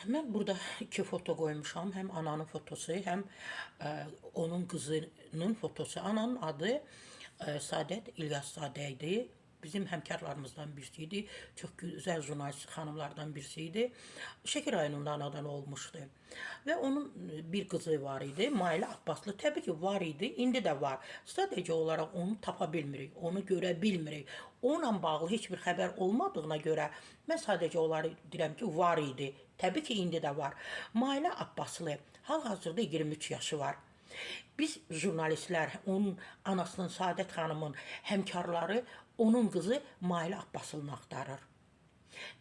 Mən burada iki foto qoymuşam. Həm ananın fotosu, həm onun qızının fotosu. Ananın adı Səadət İlyaszadə idi. Bizim həmkarlarımızdan birisi idi. Çox gözəl jurnalist xanımlardan birisi idi. Şəki rayonunda anadan olmuşdu. Və onun bir qızı var idi. Mailə Abbaslı. Təbii ki, var idi. İndi də var. Sadəcə olaraq onu tapa bilmirik. Onu görə bilmirik. Onunla bağlı heç bir xəbər olmadığına görə mən sadəcə onları deyirəm ki, var idi. Təbii ki, indi də var. Mailə Abbaslı hal-hazırda 23 yaşı var. Biz jurnalistlər, onun anasının Səadət xanımın həmkarları onun qızı Mailə Abbaslı'nı axtarır.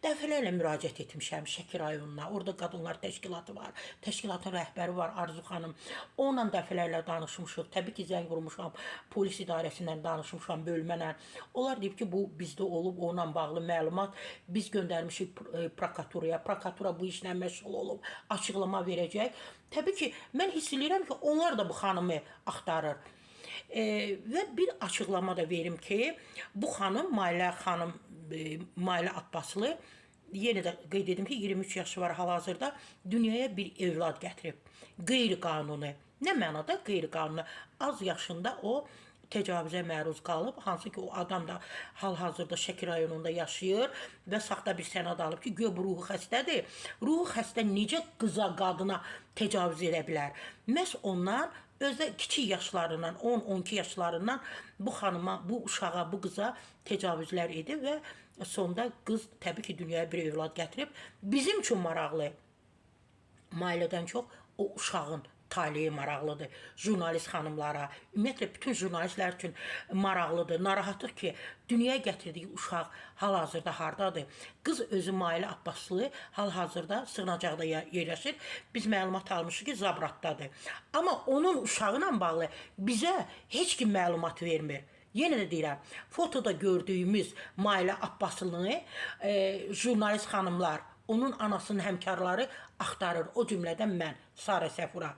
Dəfələrlə müraciət etmişəm Şəki rayonuna. Orada qadınlar təşkilatı var. Təşkilatın rəhbəri var Arzu xanım. Onunla dəfələrlə danışmışıq. Təbii ki, zəng vurmuşam. Polis idarəsindən danışmışam, bölmənə. Onlar deyib ki, bu bizdə olub, onunla bağlı məlumat biz göndərmişik prokuraturaya. Prokuratura bu işlə məşğul olub, açıqlama verəcək. Təbii ki, mən hiss edirəm ki, onlar da bu xanımı axtarır. Və bir açıqlama da verim ki, bu xanım, Mailə Abbaslı, yenə də qeyd edim ki, 23 yaşı var hal-hazırda, dünyaya bir evlad gətirib. Qeyri-qanuni. Nə mənada qeyri-qanuni? Az yaşında o təcavüzə məruz qalıb, hansı ki o adam da hal-hazırda Şəki rayonunda yaşayır və saxta bir sənəd alıb ki, bu ruhu xəstədir. Ruhu xəstə necə qıza, qadına təcavüz edə bilər? Məhz onlar özdə kiçik yaşlarından, 10-12 yaşlarından bu xanıma, bu uşağa, bu qıza təcavüzlər edib və sonda qız təbii ki, dünyaya bir evlad gətirib. Bizim üçün maraqlı, Mailədən çox o uşağın taleyi maraqlıdır. Jurnalist xanımlara, ümumiyyətlə bütün jurnalistlər üçün maraqlıdır. Narahatlıq ki, dünyaya gətirdiyi uşaq hal-hazırda hardadır? Qız özü Mailə Abbaslı hal-hazırda sığınacaqda yerləşir. Biz məlumat almışıq ki, Zabratdadır. Amma onun uşağı ilə bağlı bizə heç kim məlumat vermir. Yenə də deyirəm, fotoda gördüyümüz Mailə Abbaslı'nı jurnalist xanımlar, onun anasının həmkarları axtarır. O cümlədən mən, Sarə Səfura.